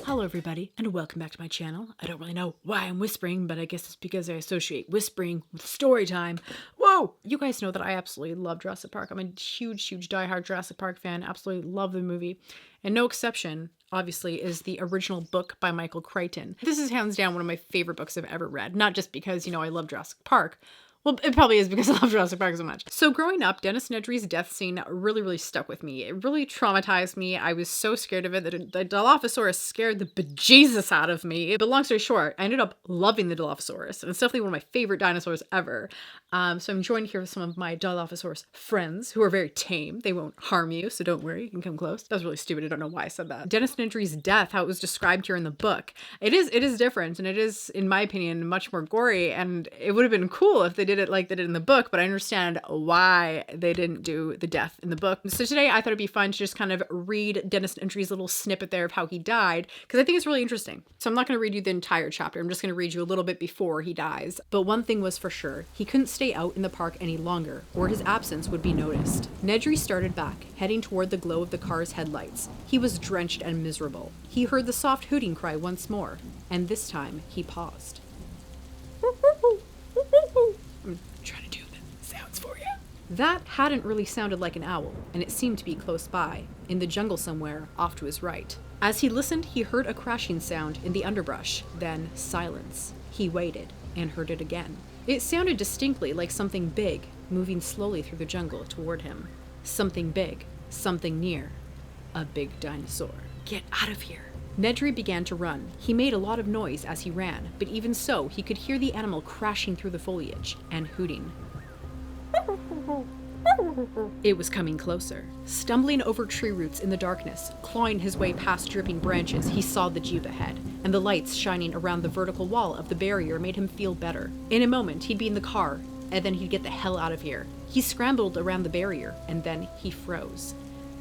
Hello everybody, and welcome back to my channel. I don't really know why I'm whispering, but I guess it's because I associate whispering with story time. Whoa! You guys know that I absolutely love Jurassic Park. I'm a huge diehard Jurassic Park fan. Absolutely love the movie. And no exception, obviously, is the original book by Michael Crichton. This is hands down one of my favorite books I've ever read. Not just because, I love Jurassic Park. Well, it probably is because I love Jurassic Park so much. So growing up, Dennis Nedry's death scene really stuck with me. It really traumatized me. I was so scared of it that the Dilophosaurus scared the bejesus out of me. But long story short, I ended up loving the Dilophosaurus, and it's definitely one of my favorite dinosaurs ever. So I'm joined here with some of my Dilophosaurus friends who are very tame. They won't harm you, so don't worry, you can come close. That was really stupid. I don't know why I said that. Dennis Nedry's death, how it was described here in the book, it is different, and it is, in my opinion, much more gory, and it would have been cool if they did it like they did in the book, but I understand why they didn't do the death in the book. So today I thought it'd be fun to just kind of read Dennis Nedry's little snippet there of how he died, because I think it's really interesting. So I'm not going to read you the entire chapter. I'm just going to read you a little bit before he dies. But one thing was for sure, he couldn't stay out in the park any longer, or his absence would be noticed. Nedry started back, heading toward the glow of the car's headlights. He was drenched and miserable. He heard the soft hooting cry once more, and this time he paused. I'm trying to do the sounds for you. That hadn't really sounded like an owl, and it seemed to be close by, in the jungle somewhere, off to his right. As he listened, he heard a crashing sound in the underbrush, then silence. He waited, and heard it again. It sounded distinctly like something big, moving slowly through the jungle toward him. Something big, something near. A big dinosaur. Get out of here. Nedry began to run. He made a lot of noise as he ran, but even so, he could hear the animal crashing through the foliage and hooting. It was coming closer. Stumbling over tree roots in the darkness, clawing his way past dripping branches, he saw the jeep ahead, and the lights shining around the vertical wall of the barrier made him feel better. In a moment, he'd be in the car, and then he'd get the hell out of here. He scrambled around the barrier, and then he froze.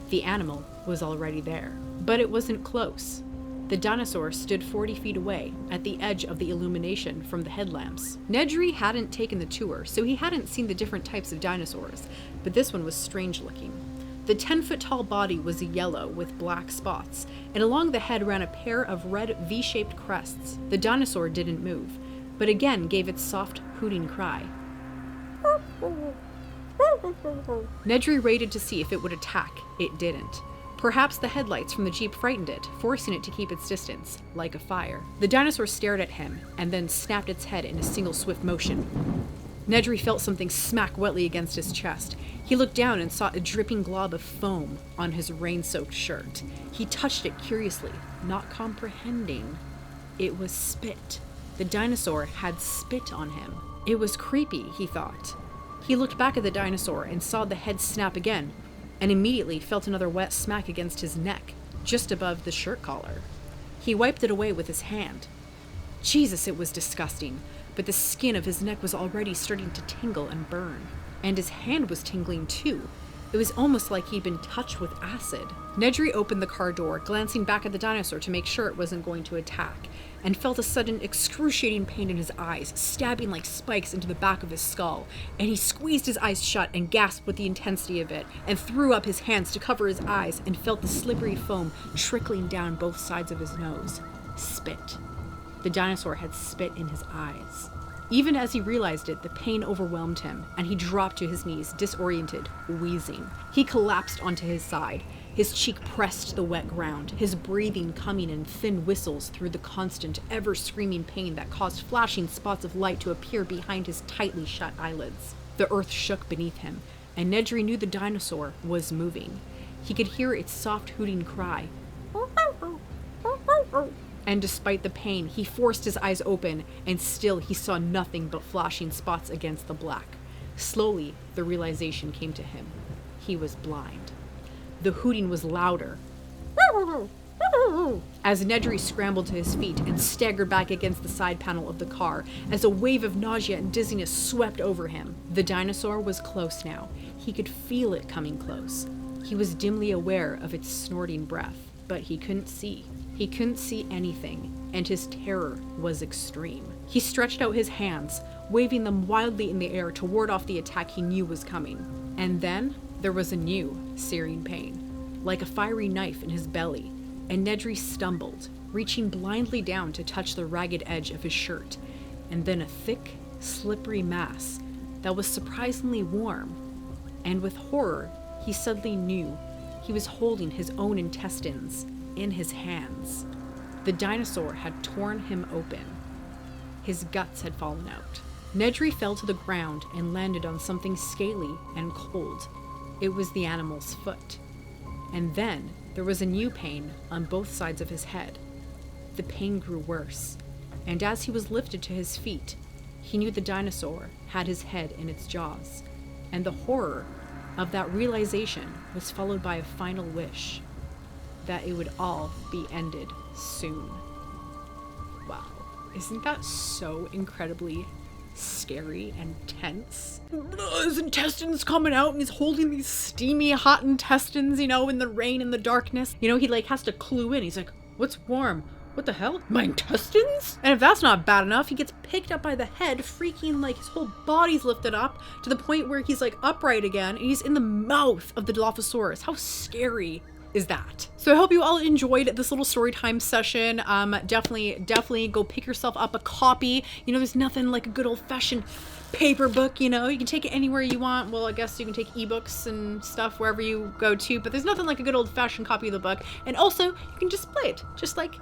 The animal was already there, but it wasn't close. The dinosaur stood 40 feet away, at the edge of the illumination from the headlamps. Nedry hadn't taken the tour, so he hadn't seen the different types of dinosaurs, but this one was strange looking. The 10-foot-tall body was yellow with black spots, and along the head ran a pair of red V-shaped crests. The dinosaur didn't move, but again gave its soft, hooting cry. Nedry waited to see if it would attack. It didn't. Perhaps the headlights from the jeep frightened it, forcing it to keep its distance, like a fire. The dinosaur stared at him, and then snapped its head in a single swift motion. Nedry felt something smack wetly against his chest. He looked down and saw a dripping glob of foam on his rain-soaked shirt. He touched it curiously, not comprehending. It was spit. The dinosaur had spit on him. It was creepy, he thought. He looked back at the dinosaur and saw the head snap again, and immediately felt another wet smack against his neck, just above the shirt collar. He wiped it away with his hand. Jesus, it was disgusting, but the skin of his neck was already starting to tingle and burn. And his hand was tingling too. It was almost like he'd been touched with acid. Nedry opened the car door, glancing back at the dinosaur to make sure it wasn't going to attack, and felt a sudden excruciating pain in his eyes, stabbing like spikes into the back of his skull, and he squeezed his eyes shut and gasped with the intensity of it, and threw up his hands to cover his eyes, and felt the slippery foam trickling down both sides of his nose. Spit. The dinosaur had spit in his eyes. Even as he realized it, the pain overwhelmed him, and he dropped to his knees, disoriented, wheezing. He collapsed onto his side. His cheek pressed to the wet ground, his breathing coming in thin whistles through the constant, ever-screaming pain that caused flashing spots of light to appear behind his tightly shut eyelids. The earth shook beneath him, and Nedry knew the dinosaur was moving. He could hear its soft hooting cry. And despite the pain, he forced his eyes open, and still he saw nothing but flashing spots against the black. Slowly, the realization came to him. He was blind. The hooting was louder. As Nedry scrambled to his feet and staggered back against the side panel of the car, as a wave of nausea and dizziness swept over him. The dinosaur was close now. He could feel it coming close. He was dimly aware of its snorting breath, but he couldn't see. He couldn't see anything, and his terror was extreme. He stretched out his hands, waving them wildly in the air to ward off the attack he knew was coming. And then there was a new searing pain, like a fiery knife in his belly, and Nedry stumbled, reaching blindly down to touch the ragged edge of his shirt, and then a thick, slippery mass that was surprisingly warm. And with horror, he suddenly knew he was holding his own intestines in his hands. The dinosaur had torn him open. His guts had fallen out. Nedry fell to the ground and landed on something scaly and cold. It was the animal's foot. And then there was a new pain on both sides of his head. The pain grew worse, and as he was lifted to his feet, he knew the dinosaur had his head in its jaws, and the horror of that realization was followed by a final wish that it would all be ended soon. Wow, isn't that so incredibly scary and tense? His intestines coming out, and he's holding these steamy hot intestines, you know, in the rain and the darkness. You know, he like has to clue in. He's like, what's warm? What the hell? My intestines? And if that's not bad enough, he gets picked up by the head, freaking like his whole body's lifted up to the point where he's like upright again, and he's in the mouth of the Dilophosaurus. How scary is that? So I hope you all enjoyed this little story time session. Definitely go pick yourself up a copy. You know, there's nothing like a good old-fashioned paper book, you know. You can take it anywhere you want. Well, I guess you can take ebooks and stuff wherever you go to, but there's nothing like a good old-fashioned copy of the book. And also, you can display it just like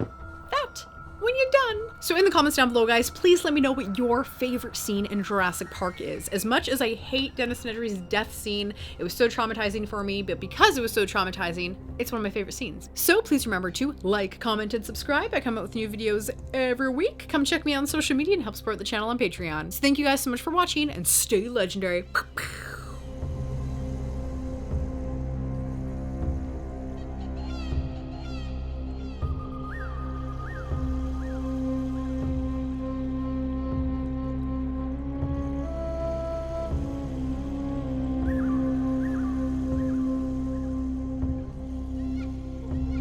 that when you're done. So in the comments down below, guys, please let me know what your favorite scene in Jurassic Park is. As much as I hate Dennis Nedry's death scene, it was so traumatizing for me, but because it was so traumatizing, it's one of my favorite scenes. So please remember to like, comment, and subscribe. I come out with new videos every week. Come check me out on social media and help support the channel on Patreon. So thank you guys so much for watching, and stay legendary.